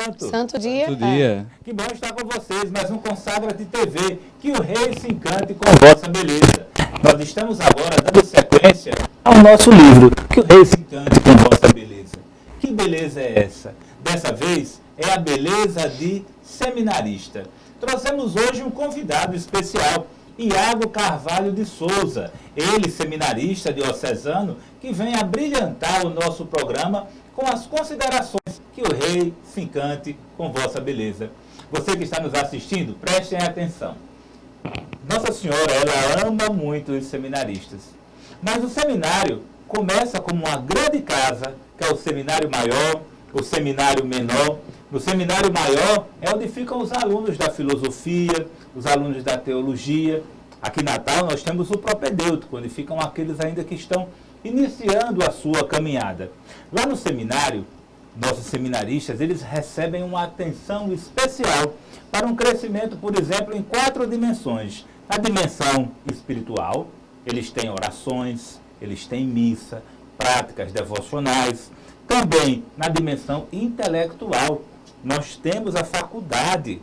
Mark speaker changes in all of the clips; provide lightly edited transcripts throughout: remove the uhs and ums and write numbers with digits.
Speaker 1: santo.
Speaker 2: Santo dia.
Speaker 3: Santo dia.
Speaker 1: Que bom estar com vocês, mais um Consagra-te TV, que o Rei se encante com vossa beleza. Nós estamos agora dando sequência ao nosso livro, que o Rei se encante com vossa beleza. Que beleza é essa? Dessa vez é a beleza de seminarista. Trouxemos hoje um convidado especial, Iago Carvalho de Souza, ele seminarista diocesano, que vem a brilhantar o nosso programa com as considerações que o Rei se encante com vossa beleza. Você que está nos assistindo, prestem atenção. Nossa Senhora, ela ama muito os seminaristas. Mas o seminário começa como uma grande casa, que é o seminário maior, o seminário menor. No seminário maior é onde ficam os alunos da filosofia, os alunos da teologia. Aqui em Natal nós temos o propedêutico, onde ficam aqueles ainda que estão iniciando a sua caminhada. Lá no seminário, nossos seminaristas, eles recebem uma atenção especial para um crescimento, por exemplo, em 4 dimensões. Na dimensão espiritual, eles têm orações, eles têm missa, práticas devocionais. Também na dimensão intelectual, nós temos a faculdade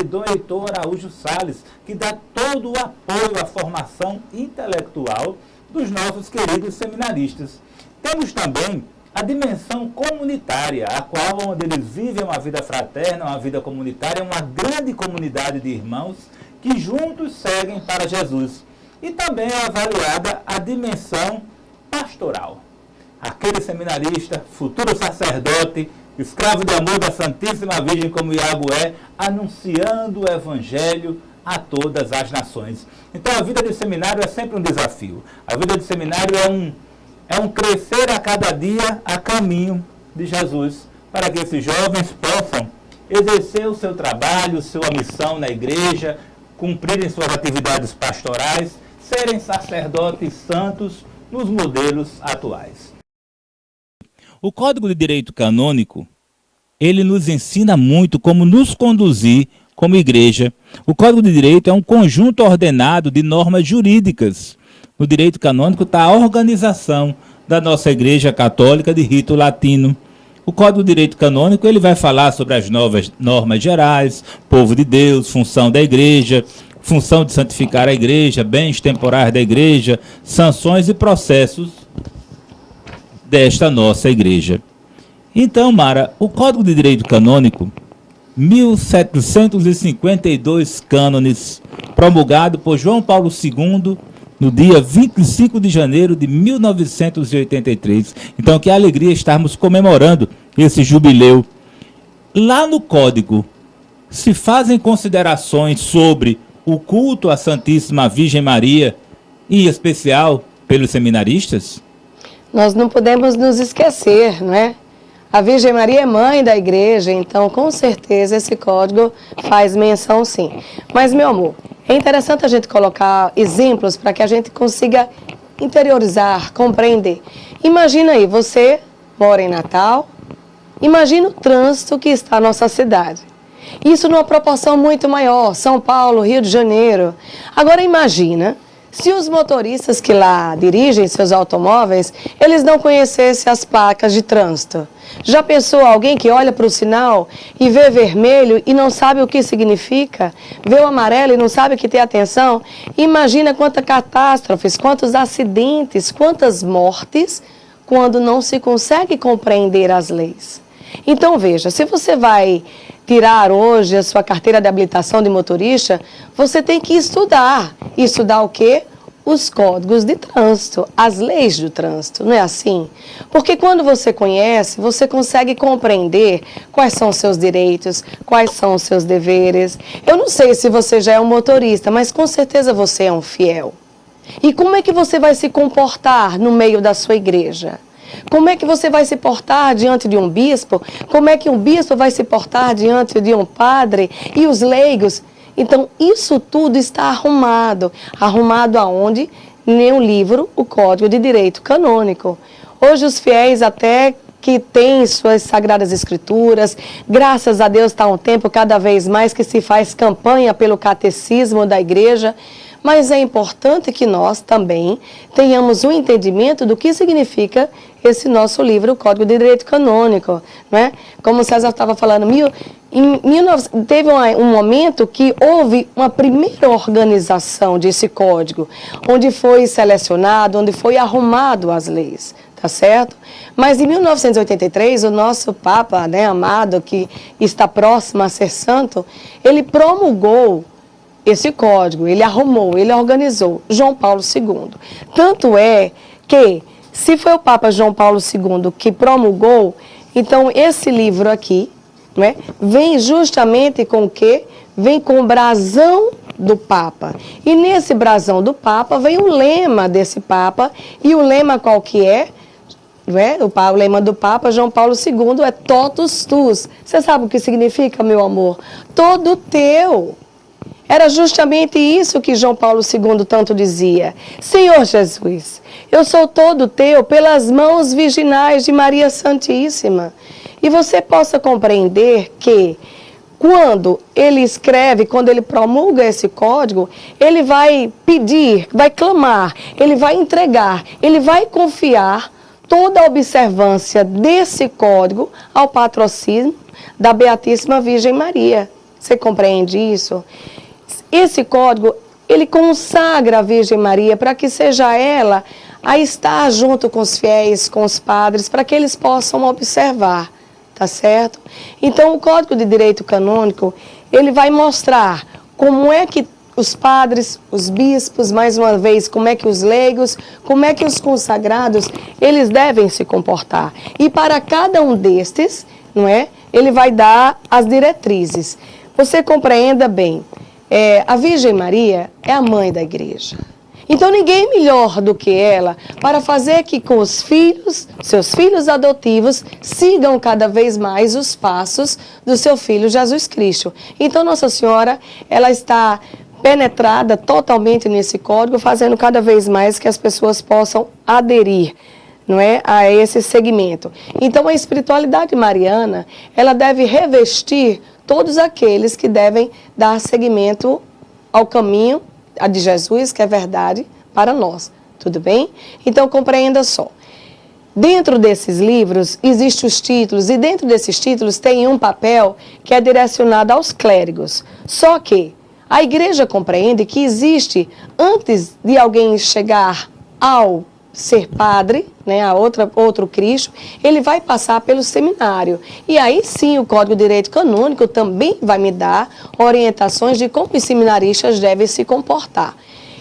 Speaker 1: do Heitor Araújo Salles, que dá todo o apoio à formação intelectual dos nossos queridos seminaristas. Temos também a dimensão comunitária, a qual onde eles vivem uma vida fraterna, uma vida comunitária, uma grande comunidade de irmãos que juntos seguem para Jesus. E também é avaliada a dimensão pastoral. Aquele seminarista, futuro sacerdote, escravo de amor da Santíssima Virgem como Iago é, anunciando o Evangelho a todas as nações. Então a vida de seminário é sempre um desafio. A vida de seminário é um crescer a cada dia a caminho de Jesus, para que esses jovens possam exercer o seu trabalho, sua missão na igreja, cumprirem suas atividades pastorais, serem sacerdotes santos nos modelos atuais. O Código de Direito Canônico, ele nos ensina muito como nos conduzir como igreja. O Código de Direito é um conjunto ordenado de normas jurídicas. No direito canônico está a organização da nossa Igreja Católica de rito latino. O Código de Direito Canônico ele vai falar sobre as novas normas gerais, povo de Deus, função da igreja, função de santificar a igreja, bens temporais da igreja, sanções e processos desta nossa igreja. Então, Mara, o Código de Direito Canônico, 1752 cânones, promulgado por João Paulo II, no dia 25 de janeiro de 1983. Então, que alegria estarmos comemorando esse jubileu. Lá no Código, se fazem considerações sobre o culto à Santíssima Virgem Maria, em especial pelos seminaristas?
Speaker 2: Nós não podemos nos esquecer, não é? A Virgem Maria é mãe da igreja, então com certeza esse código faz menção sim. Mas, meu amor, é interessante a gente colocar exemplos para que a gente consiga interiorizar, compreender. Imagina aí, você mora em Natal, imagina o trânsito que está na nossa cidade. Isso numa proporção muito maior, São Paulo, Rio de Janeiro. Agora imagina se os motoristas que lá dirigem seus automóveis, eles não conhecessem as placas de trânsito. Já pensou alguém que olha para o sinal e vê vermelho e não sabe o que significa? Vê o amarelo e não sabe que tem atenção? Imagina quantas catástrofes, quantos acidentes, quantas mortes, quando não se consegue compreender as leis. Então veja, se você vai tirar hoje a sua carteira de habilitação de motorista, você tem que estudar. Estudar o quê? Os códigos de trânsito, as leis do trânsito, não é assim? Porque quando você conhece, você consegue compreender quais são os seus direitos, quais são os seus deveres. Eu não sei se você já é um motorista, mas com certeza você é um fiel. E como é que você vai se comportar no meio da sua igreja? Como é que você vai se portar diante de um bispo? Como é que um bispo vai se portar diante de um padre e os leigos? Então, isso tudo está arrumado. Arrumado aonde? No livro, o Código de Direito Canônico. Hoje os fiéis até que têm suas Sagradas Escrituras, graças a Deus está um tempo cada vez mais que se faz campanha pelo catecismo da igreja, Mas é importante que nós também tenhamos um entendimento do que significa esse nosso livro, o Código de Direito Canônico, não é? Como o César estava falando, teve um momento que houve uma primeira organização desse código, onde foi selecionado, onde foi arrumado as leis, tá certo? Mas em 1983, o nosso Papa, né, amado, que está próximo a ser santo, ele promulgou esse código, ele arrumou, ele organizou, João Paulo II. Tanto é que, se foi o Papa João Paulo II que promulgou, então esse livro aqui, né, vem justamente com o quê? Vem com o brasão do Papa. E nesse brasão do Papa vem o lema desse Papa, e o lema qual que é? O lema do Papa João Paulo II é totus tuus. Você sabe o que significa, meu amor? Todo teu. Era justamente isso que João Paulo II tanto dizia. Senhor Jesus, eu sou todo teu pelas mãos virginais de Maria Santíssima. E você possa compreender que quando ele escreve, quando ele promulga esse código, ele vai pedir, vai clamar, ele vai entregar, ele vai confiar toda a observância desse código ao patrocínio da Beatíssima Virgem Maria. Você compreende isso? Esse código, ele consagra a Virgem Maria para que seja ela a estar junto com os fiéis, com os padres, para que eles possam observar, tá certo? Então, o Código de Direito Canônico, ele vai mostrar como é que os padres, os bispos, mais uma vez, como é que os leigos, como é que os consagrados, eles devem se comportar. E para cada um destes, não é? Ele vai dar as diretrizes. Você compreenda bem. A Virgem Maria é a mãe da igreja. Então ninguém melhor do que ela para fazer que com os filhos, seus filhos adotivos, sigam cada vez mais os passos do seu filho Jesus Cristo. Então Nossa Senhora, ela está penetrada totalmente nesse código, fazendo cada vez mais que as pessoas possam aderir, não é, a esse segmento. Então a espiritualidade mariana, ela deve revestir todos aqueles que devem dar seguimento ao caminho de Jesus, que é verdade, para nós. Tudo bem? Então, compreenda só. Dentro desses livros, existem os títulos, e dentro desses títulos tem um papel que é direcionado aos clérigos. Só que a igreja compreende que existe, antes de alguém chegar ao ser padre, né, a outro Cristo, ele vai passar pelo seminário. E aí sim o Código de Direito Canônico também vai me dar orientações de como os seminaristas devem se comportar.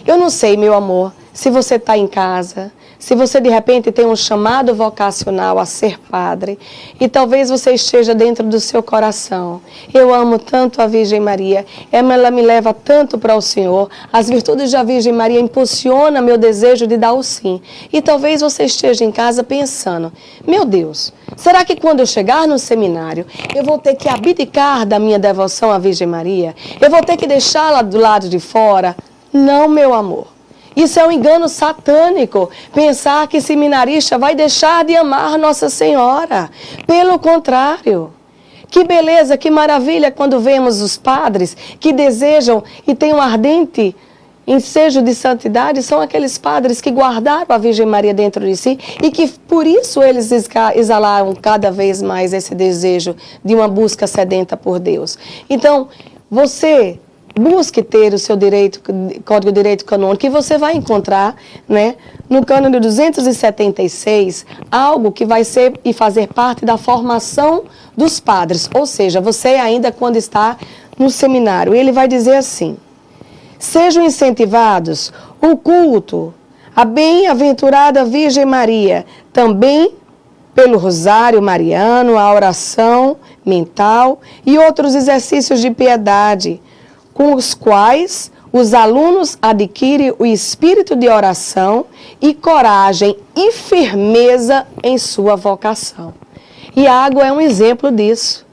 Speaker 2: Eu não sei, meu amor, se você está em casa, se você de repente tem um chamado vocacional a ser padre, e talvez você esteja dentro do seu coração. Eu amo tanto a Virgem Maria, ela me leva tanto para o Senhor, as virtudes da Virgem Maria impulsionam meu desejo de dar o sim. E talvez você esteja em casa pensando, meu Deus, será que quando eu chegar no seminário, eu vou ter que abdicar da minha devoção à Virgem Maria? Eu vou ter que deixá-la do lado de fora? Não, meu amor. Isso é um engano satânico, pensar que seminarista vai deixar de amar Nossa Senhora. Pelo contrário. Que beleza, que maravilha quando vemos os padres que desejam e têm um ardente ensejo de santidade, são aqueles padres que guardaram a Virgem Maria dentro de si e que por isso eles exalaram cada vez mais esse desejo de uma busca sedenta por Deus. Então, você busque ter o seu Código de Direito Canônico, que você vai encontrar, né, no cânone 276, algo que vai ser e fazer parte da formação dos padres. Ou seja, você ainda quando está no seminário, ele vai dizer assim: sejam incentivados o culto à bem-aventurada Virgem Maria, também pelo rosário mariano, a oração mental e outros exercícios de piedade, com os quais os alunos adquirem o espírito de oração e coragem e firmeza em sua vocação. E a água é um exemplo disso.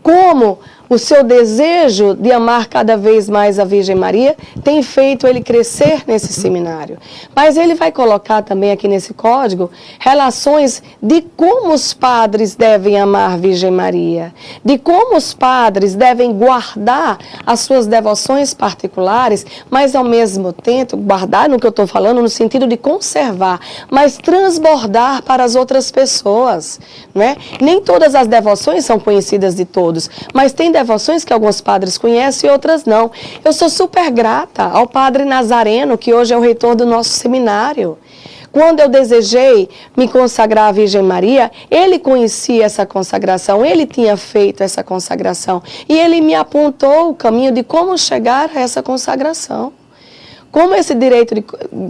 Speaker 2: Como o seu desejo de amar cada vez mais a Virgem Maria tem feito ele crescer nesse seminário. Mas ele vai colocar também aqui nesse código relações de como os padres devem amar a Virgem Maria, de como os padres devem guardar as suas devoções particulares, mas ao mesmo tempo, guardar no que eu estou falando, no sentido de conservar, mas transbordar para as outras pessoas, não é? Nem todas as devoções são conhecidas de todos, mas tem devoções que alguns padres conhecem e outras não. Eu sou super grata ao padre Nazareno, que hoje é o reitor do nosso seminário. Quando eu desejei me consagrar à Virgem Maria, ele conhecia essa consagração, ele tinha feito essa consagração e ele me apontou o caminho de como chegar a essa consagração. Como esse direito de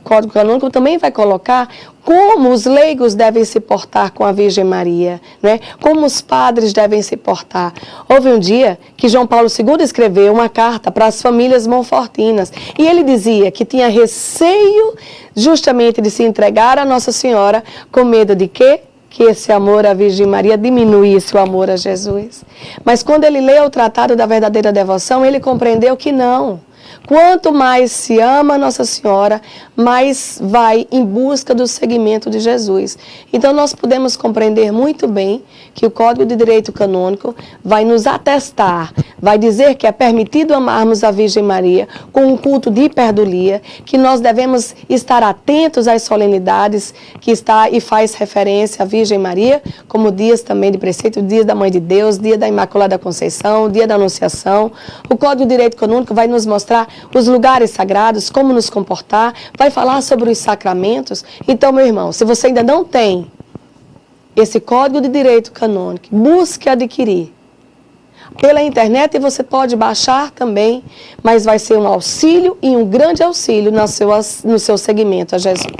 Speaker 2: Código Canônico também vai colocar como os leigos devem se portar com a Virgem Maria, né? Como os padres devem se portar. Houve um dia que João Paulo II escreveu uma carta para as famílias monfortinas e ele dizia que tinha receio justamente de se entregar a Nossa Senhora com medo de quê? Que esse amor à Virgem Maria diminuísse o amor a Jesus. Mas quando ele leu o Tratado da Verdadeira Devoção, ele compreendeu que não. Quanto mais se ama Nossa Senhora, mais vai em busca do seguimento de Jesus. Então nós podemos compreender muito bem que o Código de Direito Canônico vai nos atestar, vai dizer que é permitido amarmos a Virgem Maria com um culto de hiperdulia, que nós devemos estar atentos às solenidades que está e faz referência à Virgem Maria, como dias também de preceito, dia da Mãe de Deus, dia da Imaculada Conceição, dia da Anunciação. O Código de Direito Canônico vai nos mostrar os lugares sagrados, como nos comportar, vai falar sobre os sacramentos. Então, meu irmão, se você ainda não tem esse Código de Direito Canônico, busque adquirir. Pela internet você pode baixar também, mas vai ser um auxílio e um grande auxílio no seu seguimento a Jesus.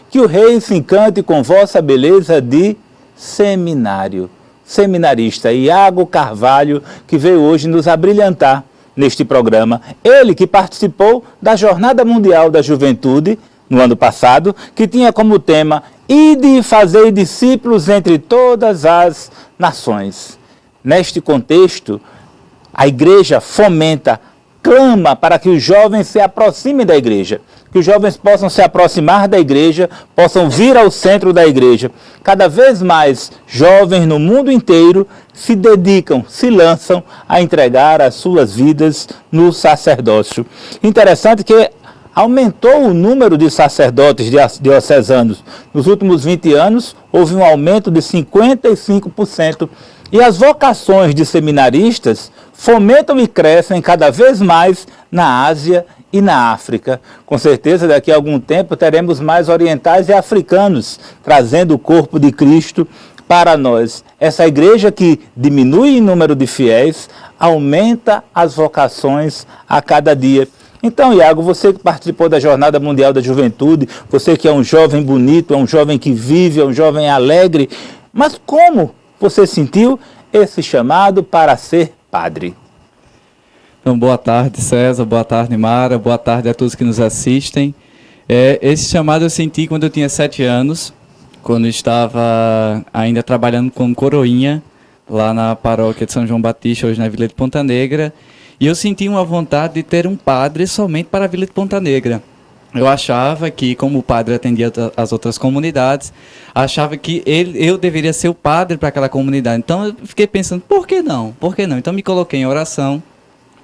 Speaker 1: Que o rei se encante com vossa beleza de seminário. Seminarista Iago Carvalho, que veio hoje nos abrilhantar neste programa. Ele que participou da Jornada Mundial da Juventude no ano passado, que tinha como tema Ide e fazei discípulos entre todas as nações. Neste contexto, a igreja fomenta, clama para que os jovens se aproximem da igreja, que os jovens possam se aproximar da igreja, possam vir ao centro da igreja. Cada vez mais jovens no mundo inteiro se dedicam, se lançam a entregar as suas vidas no sacerdócio. Interessante que aumentou o número de sacerdotes diocesanos. Nos últimos 20 anos, houve um aumento de 55%. E as vocações de seminaristas fomentam e crescem cada vez mais na Ásia e na África. Com certeza, daqui a algum tempo, teremos mais orientais e africanos trazendo o corpo de Cristo para nós. Essa igreja que diminui em número de fiéis, aumenta as vocações a cada dia. Então, Iago, você que participou da Jornada Mundial da Juventude, você que é um jovem bonito, é um jovem que vive, é um jovem alegre, mas como você sentiu esse chamado para ser padre?
Speaker 3: Então, boa tarde, César, boa tarde, Mara, boa tarde a todos que nos assistem. Esse chamado eu senti quando eu tinha 7 anos, quando eu estava ainda trabalhando como coroinha, lá na paróquia de São João Batista, hoje na Vila de Ponta Negra, e eu senti uma vontade de ter um padre somente para a Vila de Ponta Negra. Eu achava que, como o padre atendia as outras comunidades, achava que eu deveria ser o padre para aquela comunidade. Então eu fiquei pensando, por que não? Por que não? Então me coloquei em oração,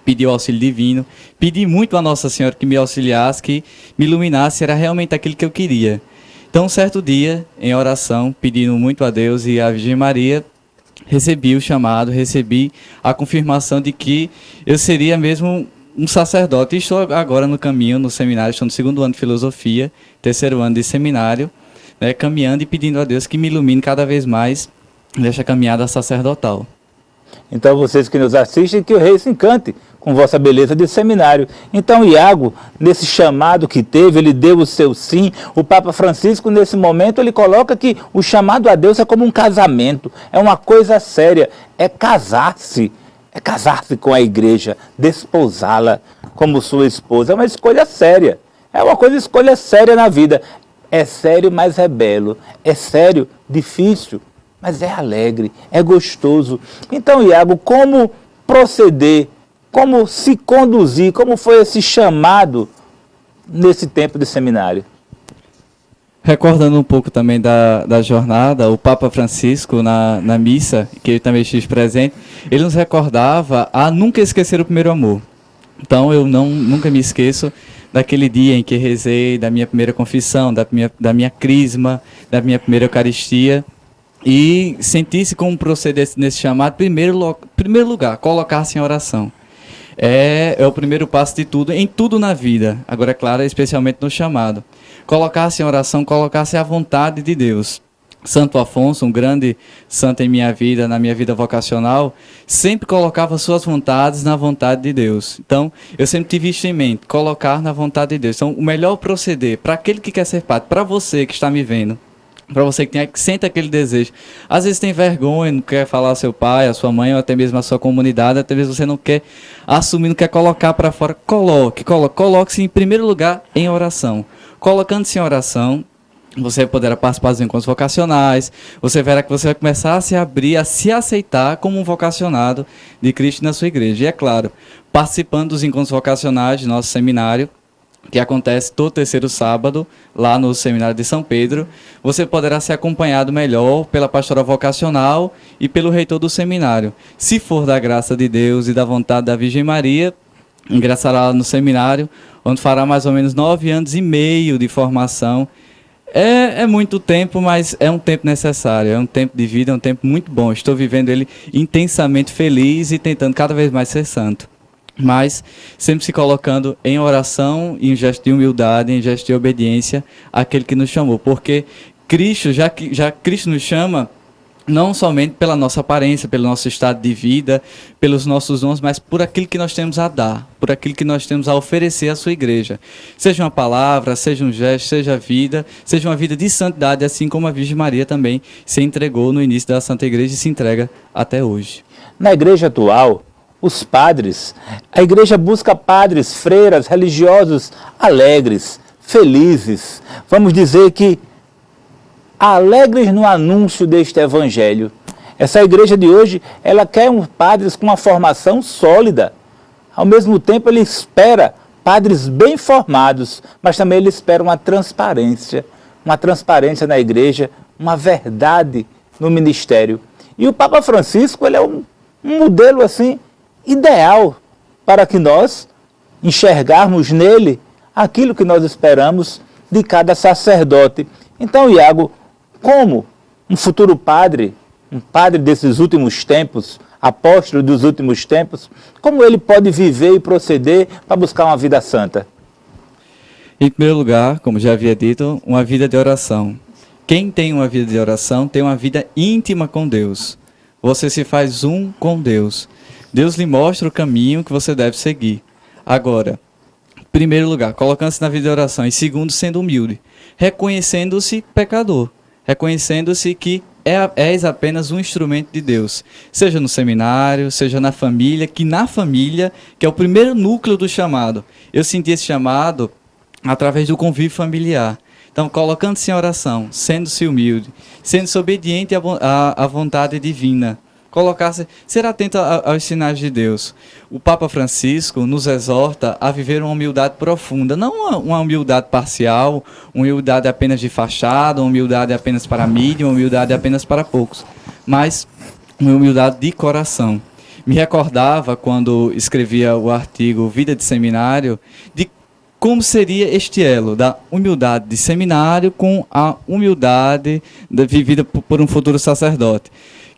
Speaker 3: pedi o auxílio divino, pedi muito a Nossa Senhora que me auxiliasse, que me iluminasse, era realmente aquilo que eu queria. Então, um certo dia, em oração, pedindo muito a Deus e à Virgem Maria, recebi o chamado, recebi a confirmação de que eu seria mesmo um sacerdote. Estou agora no caminho, no seminário, estou no 2º ano de filosofia, 3º ano de seminário, né, caminhando e pedindo a Deus que me ilumine cada vez mais nesta caminhada sacerdotal.
Speaker 1: Então, vocês que nos assistem, que o rei se encante com vossa beleza de seminário. Então, Iago, nesse chamado que teve, ele deu o seu sim. O Papa Francisco, nesse momento, ele coloca que o chamado a Deus é como um casamento, é uma coisa séria, é casar-se com a igreja, desposá-la como sua esposa. É uma escolha séria, é uma escolha séria na vida. É sério, mas é belo, é sério, difícil, mas é alegre, é gostoso. Então, Iago, como proceder, como se conduzir, como foi esse chamado nesse tempo de seminário?
Speaker 3: Recordando um pouco também da jornada, o Papa Francisco, na missa, que ele também estive presente, ele nos recordava a nunca esquecer o primeiro amor. Então, eu nunca me esqueço daquele dia em que rezei da minha primeira confissão, da minha crisma, da minha primeira Eucaristia, e sentisse como proceder nesse chamado. Primeiro lugar, colocar-se em oração. É o primeiro passo de tudo, em tudo na vida. Agora, é claro, especialmente no chamado. Colocar-se em oração, colocar-se à vontade de Deus. Santo Afonso, um grande santo em minha vida, na minha vida vocacional, sempre colocava suas vontades na vontade de Deus. Então, eu sempre tive isso em mente, colocar na vontade de Deus. Então, o melhor proceder para aquele que quer ser padre, para você que está me vendo, para você que sente aquele desejo. Às vezes tem vergonha, não quer falar ao seu pai, à sua mãe, ou até mesmo à sua comunidade, até mesmo você não quer assumir, não quer colocar para fora. Coloque-se em primeiro lugar em oração. Colocando-se em oração, você poderá participar dos encontros vocacionais, você verá que você vai começar a se abrir, a se aceitar como um vocacionado de Cristo na sua igreja. E é claro, participando dos encontros vocacionais de nosso seminário, que acontece todo terceiro sábado, lá no Seminário de São Pedro, você poderá ser acompanhado melhor pela pastora vocacional e pelo reitor do seminário. Se for da graça de Deus e da vontade da Virgem Maria, ingressará no seminário, onde fará mais ou menos 9 anos e meio de formação. É muito tempo, mas é um tempo necessário, é um tempo de vida, é um tempo muito bom. Estou vivendo ele intensamente feliz e tentando cada vez mais ser santo. Mas sempre se colocando em oração, em gesto de humildade, em gesto de obediência àquele que nos chamou. Porque Cristo, já Cristo nos chama não somente pela nossa aparência, pelo nosso estado de vida, pelos nossos dons, mas por aquilo que nós temos a dar, por aquilo que nós temos a oferecer à sua igreja. Seja uma palavra, seja um gesto, seja vida, seja uma vida de santidade, assim como a Virgem Maria também se entregou no início da Santa Igreja e se entrega até hoje.
Speaker 1: Na igreja atual, os padres, a igreja busca padres, freiras, religiosos alegres, felizes. Vamos dizer que alegres no anúncio deste evangelho. Essa igreja de hoje, ela quer padres com uma formação sólida. Ao mesmo tempo, ele espera padres bem formados, mas também ele espera uma transparência na igreja, uma verdade no ministério. E o Papa Francisco, ele é um modelo assim ideal para que nós enxergarmos nele aquilo que nós esperamos de cada sacerdote. Então, Iago, como um futuro padre, um padre desses últimos tempos, apóstolo dos últimos tempos, como ele pode viver e proceder para buscar uma vida santa?
Speaker 3: Em primeiro lugar, como já havia dito, uma vida de oração. Quem tem uma vida de oração tem uma vida íntima com Deus. Você se faz um com Deus. Deus lhe mostra o caminho que você deve seguir. Agora, em primeiro lugar, colocando-se na vida de oração. E segundo, sendo humilde. Reconhecendo-se pecador. Reconhecendo-se que és apenas um instrumento de Deus. Seja no seminário, seja na família, que é o primeiro núcleo do chamado. Eu senti esse chamado através do convívio familiar. Então, colocando-se em oração, sendo-se humilde, sendo-se obediente à vontade divina. Colocar-se, ser atento aos sinais de Deus. O Papa Francisco nos exorta a viver uma humildade profunda, não uma humildade parcial, uma humildade apenas de fachada, uma humildade apenas para a mídia, uma humildade apenas para poucos, mas uma humildade de coração. Me recordava, quando escrevia o artigo Vida de Seminário, de como seria este elo da humildade de seminário com a humildade vivida por um futuro sacerdote.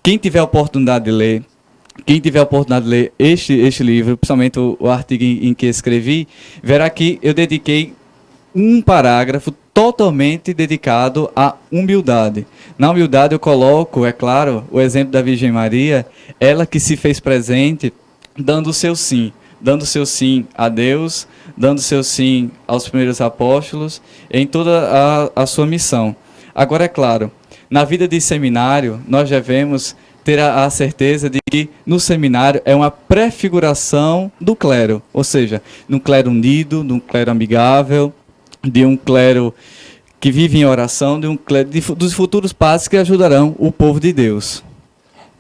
Speaker 3: Quem tiver a oportunidade de ler, este livro, principalmente o artigo em que escrevi, verá que eu dediquei um parágrafo totalmente dedicado à humildade. Na humildade eu coloco, é claro, o exemplo da Virgem Maria, ela que se fez presente, dando o seu sim a Deus, dando o seu sim aos primeiros apóstolos, em toda a sua missão. Agora, é claro, na vida de seminário, nós devemos ter a certeza de que no seminário é uma prefiguração do clero, ou seja, num clero unido, num clero amigável, de um clero que vive em oração de dos futuros padres que ajudarão o povo de Deus.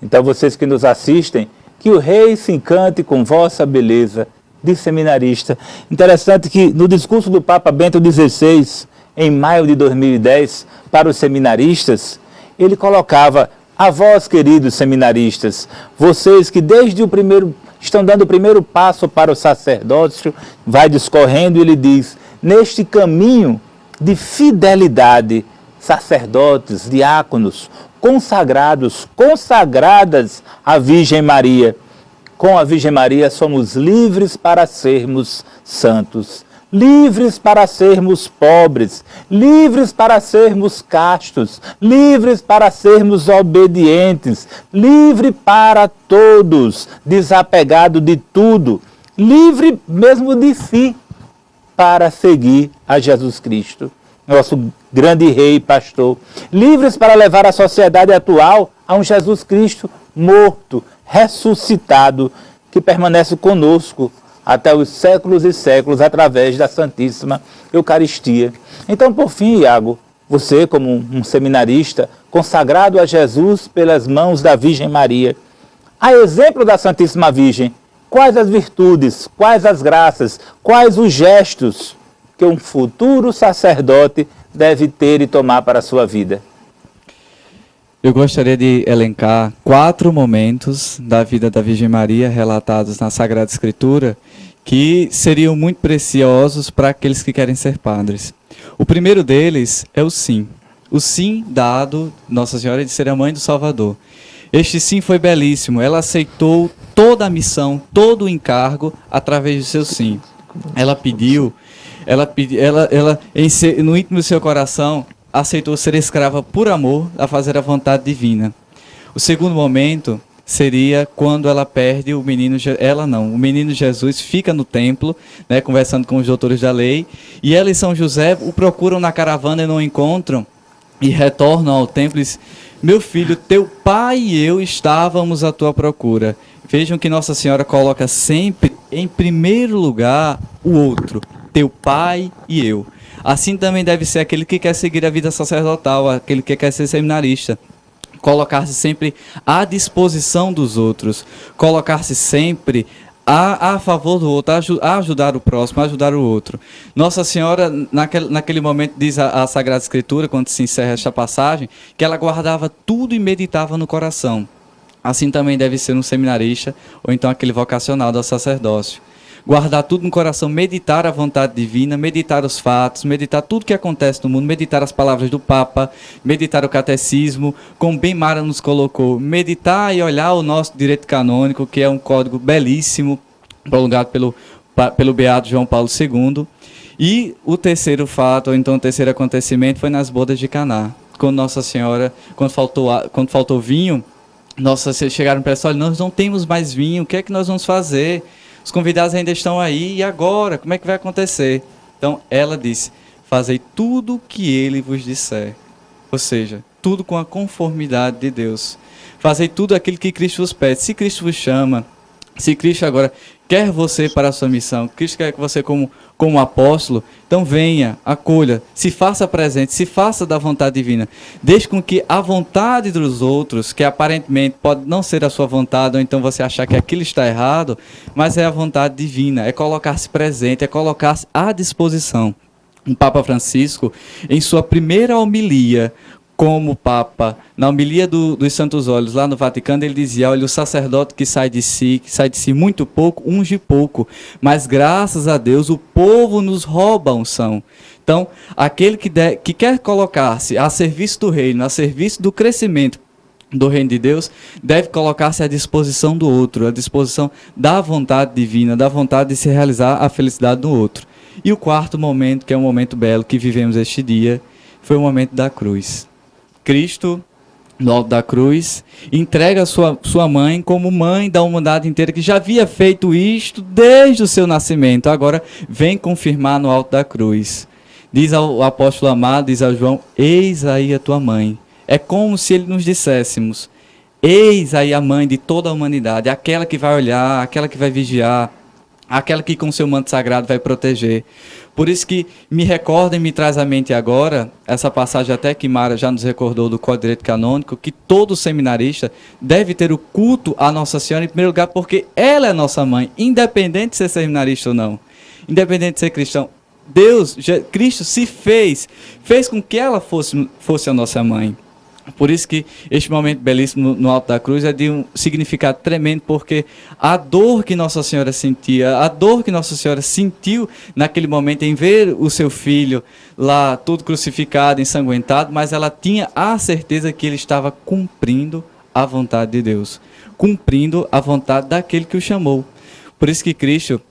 Speaker 1: Então, vocês que nos assistem, que o Rei se encante com vossa beleza de seminarista. Interessante que no discurso do Papa Bento XVI, em maio de 2010, para os seminaristas, ele colocava: a vós, queridos seminaristas, vocês que desde o primeiro estão dando o primeiro passo para o sacerdócio, vai discorrendo e ele diz: neste caminho de fidelidade, sacerdotes, diáconos, consagrados, consagradas à Virgem Maria. Com a Virgem Maria somos livres para sermos santos, livres para sermos pobres, livres para sermos castos, livres para sermos obedientes, livre para todos, desapegado de tudo, livre mesmo de si, para seguir a Jesus Cristo, nosso grande Rei e Pastor, livres para levar a sociedade atual a um Jesus Cristo morto, ressuscitado, que permanece conosco até os séculos e séculos, através da Santíssima Eucaristia. Então, por fim, Iago, você, como um seminarista, consagrado a Jesus pelas mãos da Virgem Maria, a exemplo da Santíssima Virgem, quais as virtudes, quais as graças, quais os gestos que um futuro sacerdote deve ter e tomar para a sua vida?
Speaker 3: Eu gostaria de elencar 4 momentos da vida da Virgem Maria relatados na Sagrada Escritura que seriam muito preciosos para aqueles que querem ser padres. O primeiro deles é o sim dado Nossa Senhora de ser a mãe do Salvador. Este sim foi belíssimo, ela aceitou toda a missão, todo o encargo através do seu sim. Ela pediu, no íntimo do seu coração, aceitou ser escrava por amor a fazer a vontade divina. O segundo momento seria quando ela perde o menino, o menino Jesus fica no templo, né, conversando com os doutores da lei, e ela e São José o procuram na caravana e não o encontram, e retornam ao templo e dizem: meu filho, teu pai e eu estávamos à tua procura. Vejam que Nossa Senhora coloca sempre em primeiro lugar o outro, teu pai e eu. Assim também deve ser aquele que quer seguir a vida sacerdotal, aquele que quer ser seminarista. Colocar-se sempre à disposição dos outros, colocar-se sempre a favor do outro, a ajudar o próximo, a ajudar o outro. Nossa Senhora, naquele momento, diz a Sagrada Escritura, quando se encerra esta passagem, que ela guardava tudo e meditava no coração. Assim também deve ser um seminarista, ou então aquele vocacional do sacerdócio. Guardar tudo no coração, meditar a vontade divina, meditar os fatos, meditar tudo que acontece no mundo, meditar as palavras do Papa, meditar o catecismo, como bem Mara nos colocou, meditar e olhar o nosso direito canônico, que é um código belíssimo, prolongado pelo beato João Paulo II. E o terceiro fato, ou então o terceiro acontecimento, foi nas bodas de Caná. Quando Nossa Senhora, quando faltou vinho, chegaram para ela: olha, nós não temos mais vinho, o que é que nós vamos fazer? Os convidados ainda estão aí, e agora? Como é que vai acontecer? Então, ela disse: fazei tudo o que ele vos disser. Ou seja, tudo com a conformidade de Deus. Fazei tudo aquilo que Cristo vos pede. Se Cristo vos chama, se Cristo agora quer você para a sua missão, Cristo quer que você como apóstolo, então venha, acolha, se faça presente, se faça da vontade divina. Deixe com que a vontade dos outros, que aparentemente pode não ser a sua vontade, ou então você achar que aquilo está errado, mas é a vontade divina, é colocar-se presente, é colocar-se à disposição. O Papa Francisco, em sua primeira homilia como Papa, na homilia dos Santos Óleos, lá no Vaticano, ele dizia: olha, o sacerdote que sai de si muito pouco, unge pouco, mas graças a Deus o povo nos rouba a unção. Então, aquele que quer colocar-se a serviço do reino, a serviço do crescimento do reino de Deus, deve colocar-se à disposição do outro, à disposição da vontade divina, da vontade de se realizar a felicidade do outro. E o quarto momento, que é um momento belo que vivemos este dia, foi o momento da cruz. Cristo, no alto da cruz, entrega sua mãe como mãe da humanidade inteira, que já havia feito isto desde o seu nascimento. Agora vem confirmar no alto da cruz. Diz ao apóstolo amado, diz a João: eis aí a tua mãe. É como se ele nos disséssemos: eis aí a mãe de toda a humanidade, aquela que vai olhar, aquela que vai vigiar, aquela que com seu manto sagrado vai proteger. Por isso que me recorda e me traz à mente agora, essa passagem até que Mara já nos recordou do Código de Direito Canônico, que todo seminarista deve ter o culto à Nossa Senhora em primeiro lugar, porque ela é nossa mãe, independente de ser seminarista ou não, independente de ser cristão. Deus, Cristo se fez com que ela fosse a nossa mãe. Por isso que este momento belíssimo no alto da cruz é de um significado tremendo, porque a dor que Nossa Senhora sentia, a dor que Nossa Senhora sentiu naquele momento em ver o seu filho lá todo crucificado, ensanguentado, mas ela tinha a certeza que ele estava cumprindo a vontade de Deus, cumprindo a vontade daquele que o chamou. Por isso que Cristo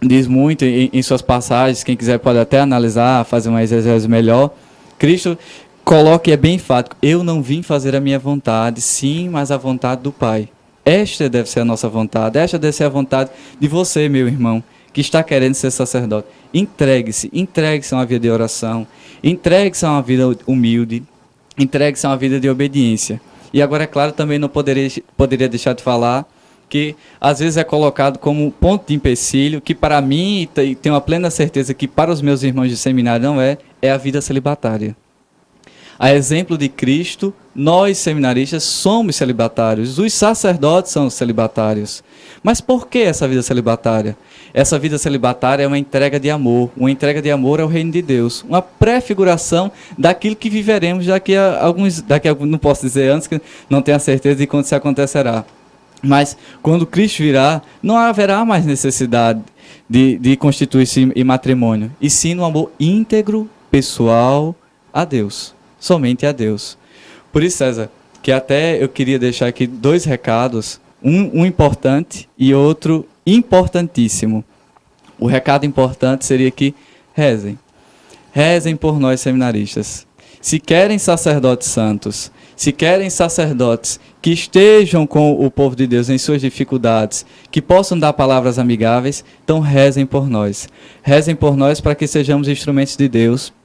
Speaker 3: diz muito em suas passagens, quem quiser pode até analisar, fazer uma exegese melhor, Cristo coloque, é bem enfático, eu não vim fazer a minha vontade, sim, mas a vontade do Pai. Esta deve ser a nossa vontade, esta deve ser a vontade de você, meu irmão, que está querendo ser sacerdote. Entregue-se a uma vida de oração, entregue-se a uma vida humilde, entregue-se a uma vida de obediência. E agora, é claro, também não poderia deixar de falar que às vezes é colocado como ponto de empecilho, que para mim, e tenho a plena certeza que para os meus irmãos de seminário não é a vida celibatária. A exemplo de Cristo, nós seminaristas somos celibatários, os sacerdotes são celibatários. Mas por que essa vida celibatária? Essa vida celibatária é uma entrega de amor ao reino de Deus, uma prefiguração daquilo que viveremos daqui a alguns, não posso dizer antes, que não tenho a certeza de quando isso acontecerá. Mas quando Cristo virá, não haverá mais necessidade de constituir-se em matrimônio, e sim no amor íntegro, pessoal, a Deus. Somente a Deus. Por isso, César, que até eu queria deixar aqui 2 recados, um importante e outro importantíssimo. O recado importante seria que rezem por nós seminaristas. Se querem sacerdotes santos, se querem sacerdotes que estejam com o povo de Deus em suas dificuldades, que possam dar palavras amigáveis, então rezem por nós. Rezem por nós para que sejamos instrumentos de Deus,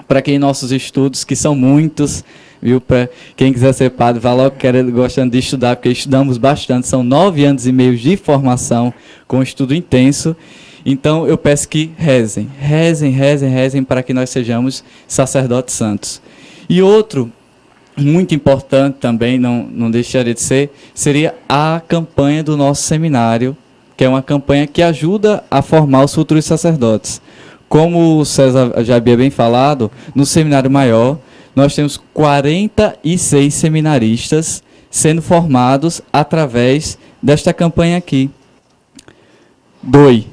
Speaker 3: para que em nossos estudos, que são muitos, viu? Para quem quiser ser padre, vá logo gostando de estudar, porque estudamos bastante, são 9 anos e meio de formação, com estudo intenso. Então eu peço que rezem para que nós sejamos sacerdotes santos. E outro, muito importante também, não deixaria de ser, seria a campanha do nosso seminário, que é uma campanha que ajuda a formar os futuros sacerdotes. Como o César já havia bem falado, no Seminário Maior, nós temos 46 seminaristas sendo formados através desta campanha aqui. DOI,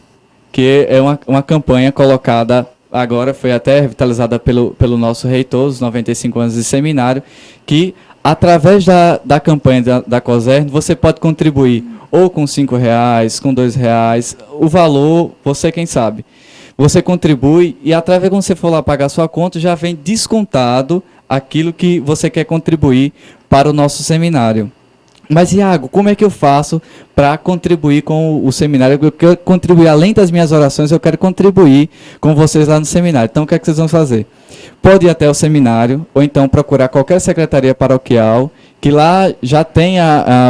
Speaker 3: que é uma campanha colocada, agora foi até revitalizada pelo nosso reitor, os 95 anos de seminário, que através da campanha da COSERN, você pode contribuir ou com R$5, com R$2, o valor, você quem sabe. Você contribui e através quando você for lá pagar a sua conta, já vem descontado aquilo que você quer contribuir para o nosso seminário. Mas, Iago, como é que eu faço para contribuir com o seminário? Eu quero contribuir, além das minhas orações, eu quero contribuir com vocês lá no seminário. Então, o que é que vocês vão fazer? Pode ir até o seminário, ou então procurar qualquer secretaria paroquial, que lá já tem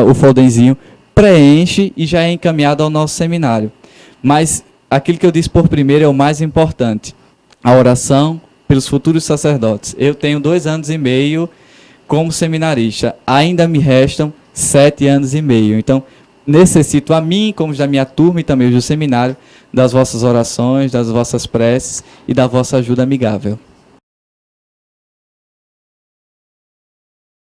Speaker 3: o folderzinho, preenche e já é encaminhado ao nosso seminário. Mas aquilo que eu disse por primeiro é o mais importante, a oração pelos futuros sacerdotes. Eu tenho 2 anos e meio como seminarista, ainda me restam 7 anos e meio. Então, necessito a mim, como da minha turma e também do seminário, das vossas orações, das vossas preces e da vossa ajuda amigável.